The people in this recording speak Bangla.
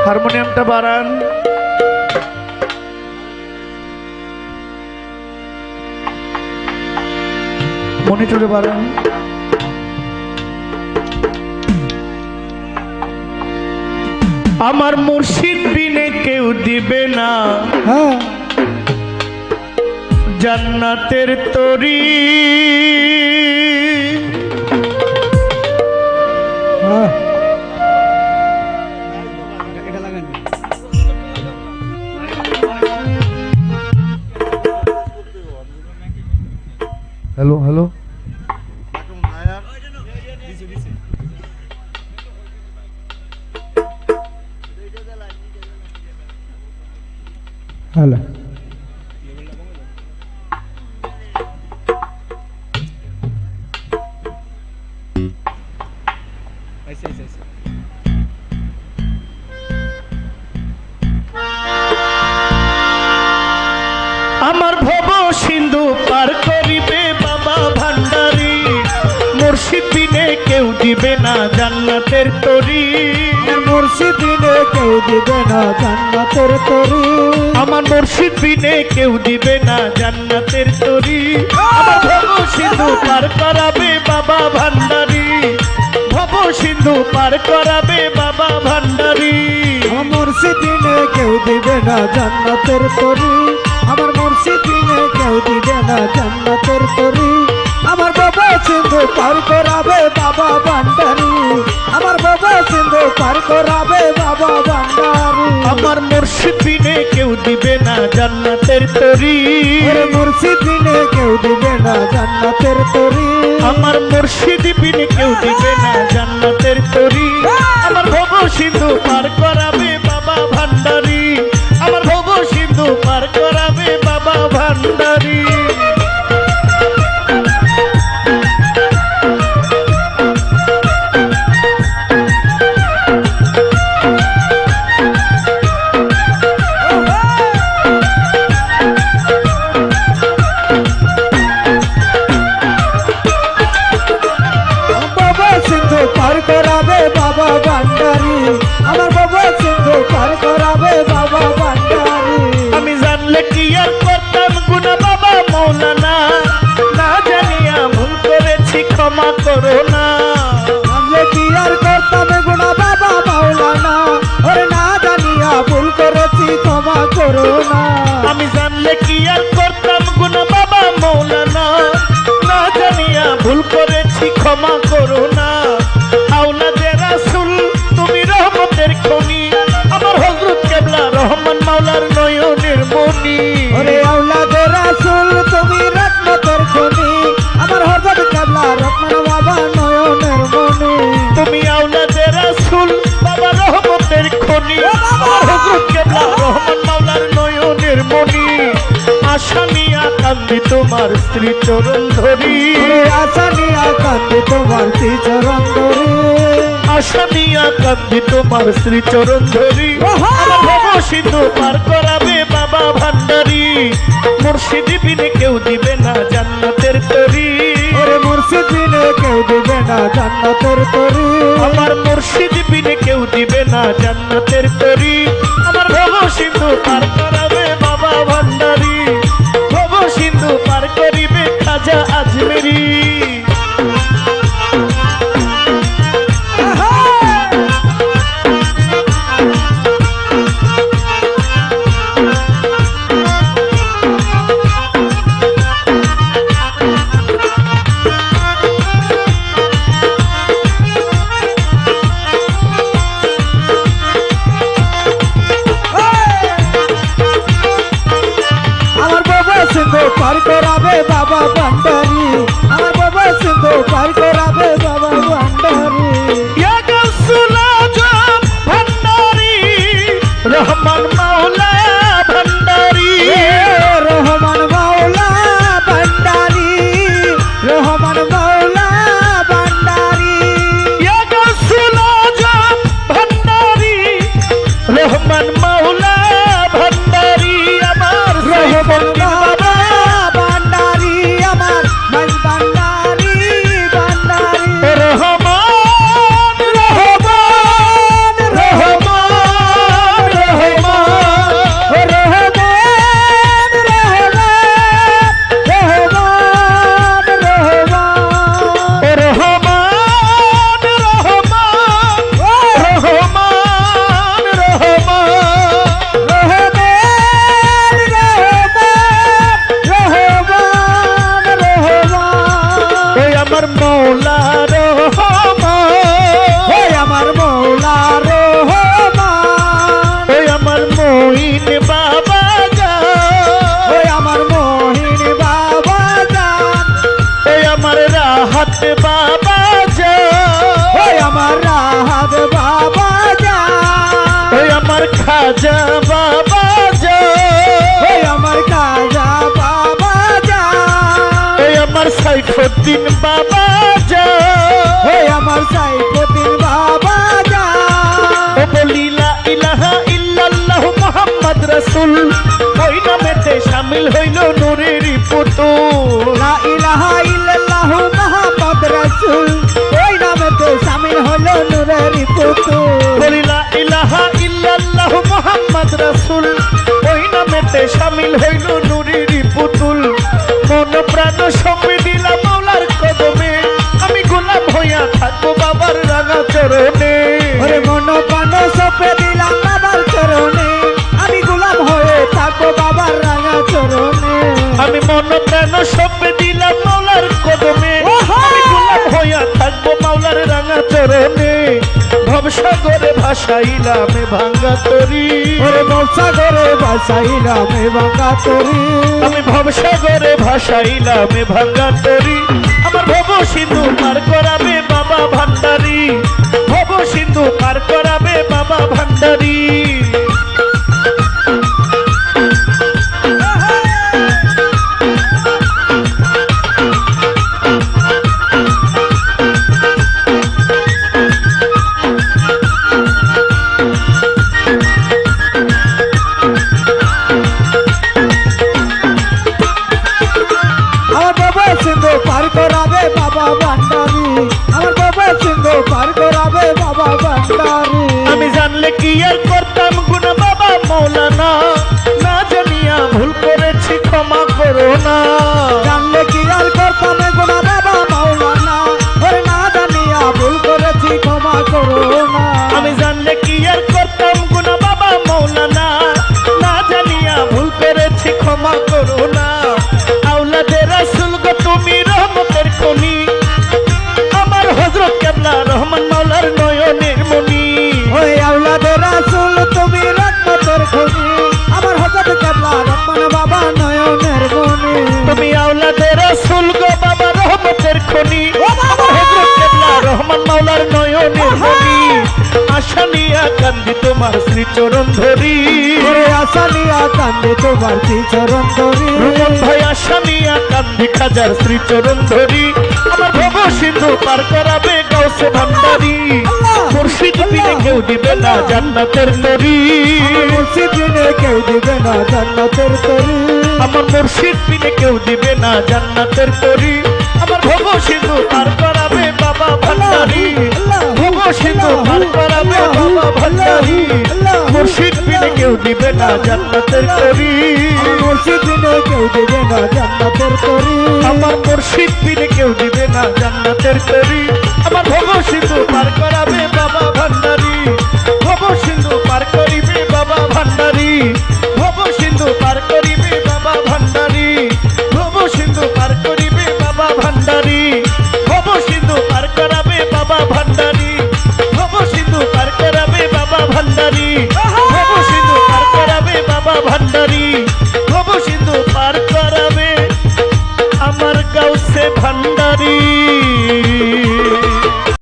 হারমোনিয়ামটা বাড়ান। মনিটরে বাড়ান। আমার মুর্শিদ বিনে কেউ দিবে না জান্নাতের তরি। হ্যালো হ্যালো, হ্যালো, আমার ভব সিন্ধু পার করিবে বাবা ভান্ডারী, মুর্শিদ বিনে কেউ দিবে না জান্নাতের তরি। মুর্শিদ বিনে কেউ দিবে না জান্নাতের তরি। আমার মুর্শিদ বিনে কেউ দিবে না জান্নাতের তরি। আমার ভব সিন্ধু পার করাবে বাবা ভান্ডারী, ভব সিন্ধু পার করাবে বাবা ভান্ডারী। আমার মুর্শিদ বিনে কেউ দিবে না জান্নাতের তরি। আমার মুর্শিদ বিনে কেউ দিবে না জান্নাতের তরি। আমার বাবা সিন্ধু পার করাবে বাবা ভান্ডারী, আমার বাবা সিন্ধু পার করাবে বাবা ভান্ডারী। আমার মুর্শিদ বিনে কেউ দিবে না জান্নাতের তরি। মুর্শিদ বিনে কেউ দিবে না জান্নাতের তরি। আমার মুর্শিদ বিনে কেউ দিবে না জান্নাতের তরি। আমার ভব সিন্ধু পার করাবে বাবা ভান্ডারী, আমার ভব সিন্ধু পার করাবে বাবা ভান্ডারী। পার করাবে বাবা ভান্ডারী, আমার বাবা সিন্ধু পার করাবে বাবা ভান্ডারী। আমি জানলে কি আর করতাম গুনাহ বাবা মৌলানা, না জানিয়া ভুল করেছি ক্ষমা করো না। জানলে কি আর করতাম গুনাহ বাবা মৌলানা, ওরে না জানিয়া ভুল করেছি ক্ষমা করো না। আমি জানলে কি আর করতাম গুনাহ বাবা মৌলানা, না জানিয়া ভুল করেছি ক্ষমা করো না। আওলাদে রাসূল তুমি রহমতের খনি, আমার হযরত কেবলা রহমান মাওলার নয়নের মনি। ওরে আওলাদে রাসূল তুমি রহমতের খনি, আমার হযরত কেবলা রহমান বাবা নয়নের মনি। তুমি আওলাদে রাসূল বাবা রহমতের খনি, আমার হযরত কেবলা রহমান মাওলার নয়নের মনি। আশা নিয়া কান্দি তোমার স্ত্রী চরণ ধরি, আশা নিয়া কান্দি তোমার শ্রী চরণ ধরি। আশা নিয়া কান্দি তোমার শ্রী চরণ ধরি। আমার ভব সিন্ধু পার করাবে বাবা ভান্ডারী, মুর্শিদ বিনে কেউ দিবে না জান্নাতের তরি। ওরে মুর্শিদ বিনে কেউ দিবে না জান্নাতের তরি। আমার মুর্শিদ বিনে কেউ দিবে না জান্নাতের তরি। আমার ভব সিন্ধু পার করাবে বাবা ভান্ডারী, ভব সিন্ধু পার করিবে খাজা আজমেরি। আমার খাজা বাবা যান, ওই আমার খাজা বাবা যান, ওই আমার সাইফুদ্দিন বাবা যান, ওই আমার সাইফুদ্দিন বাবা যান। ও বলি লা ইলাহা ইল্লাল্লাহ মুহাম্মদ রাসূল, ওই নামেতে শামিল হইল নূরের পুতুল। লা ইলাহা ইল্লাল্লাহু মুহাম্মদ রাসূল, ওই নামেতে শামিল হলো নূরের পুতুল। বলি লা ইলাহা ইল্লাল্লাহ মুহাম্মদ রাসূল, ওই নামেতে শামিল হইল নূরের পুতুল। মন প্রাণ সঁপে দিলাম মাওলার কদমে, আমি গোলাম হইয়া থাকবো বাবার রাঙা চরণে। ওরে মন প্রাণ সঁপে দিলাম বাবার চরণে, আমি গোলাম হয়ে থাকবো বাবার রাঙা চরণে। আমি মন প্রাণ সঁপে দিলাম মাওলার কদমে, ওহো! আমি গোলাম হইয়া থাকবো মাওলার রাঙা চরণে। ভবসাগরে ভাসাইলাম ভাঙ্গা তরি, ওরে মৌসাগরে ভাসাইলাম ভাঙা তরি, আমি ভবসাগরে ভাসাইলাম ভাঙ্গা তরি। আমার ভব সিন্ধু পার করাবে বাবা ভান্ডারি, ভব সিন্ধু পার করাবে বাবা ভান্ডারি। আমার বাবা সিন্ধু পার করাবে বাবা ভান্ডারি, আমার বাবা সিন্ধু পার করাবে বাবা ভান্ডারি। আমি জানলে কি আর করতাম গুনা বাবা মৌলানা, না জানিয়া ভুল করেছি ক্ষমা করো না। জানলে কি আর করতাম গোনা বাবা মাওলানা, ওরে না জানিয়া ভুল করেছি ক্ষমা করো না। আমি জানলে কি আর করতাম গুনা বাবা মৌলানা, না জানিয়া ভুল করেছি ক্ষমা করো না। আওলাদে রাসূল গো তুমি রহমতের খনি, আমার হযরত কেবলা রহমান মাওলার নয়নের মনি। ওই আওলাদে রাসূল তুমি রহমতের খনি, আমার হযরত কেবলা রহমান বাবা নয়নের মনি। তুমি আওলাদে রাসূল গো বাবা রহমতের খনি, ও বাবা! আমার হযরত কেবলা রহমান মাওলার নয়নের মনি। আশা নিয়া কান্দি তোমার শ্রীচরণ ধরি, ওরে আসানিয়া কান্দে তোমার চরণ ধরি, রুমন ভাই আশা নিয়া কান্দি খাজার শ্রীচরণ ধরি। আমার ভব সিন্ধু পার করাবে গাউসে ভান্ডারি, মুর্শিদ বিনে কেউ দিবে না জান্নাতের তরি। মুর্শিদ বিনে কেউ দিবে না জান্নাতের তরি, আমার মুর্শিদ বিনে কেউ দিবে না জান্নাতের তরি। আমার ভব সিন্ধু পার করাবে বাবা ভান্ডারি, ভব সিন্ধু পার করাবে বাবা ভান্ডারি। মুর্শিদ বিনে কেউ দিবে না জান্নাতের তরি, মুর্শিদ বিনে কেউ দিবে না জান্নাতের তরি। আমার মুর্শিদ বিনে কেউ দিবে না জান্নাতের তরি। আমার ভব সিন্ধু পার করাবে বাবা ভান্ডারি, ভব সিন্ধু পার করি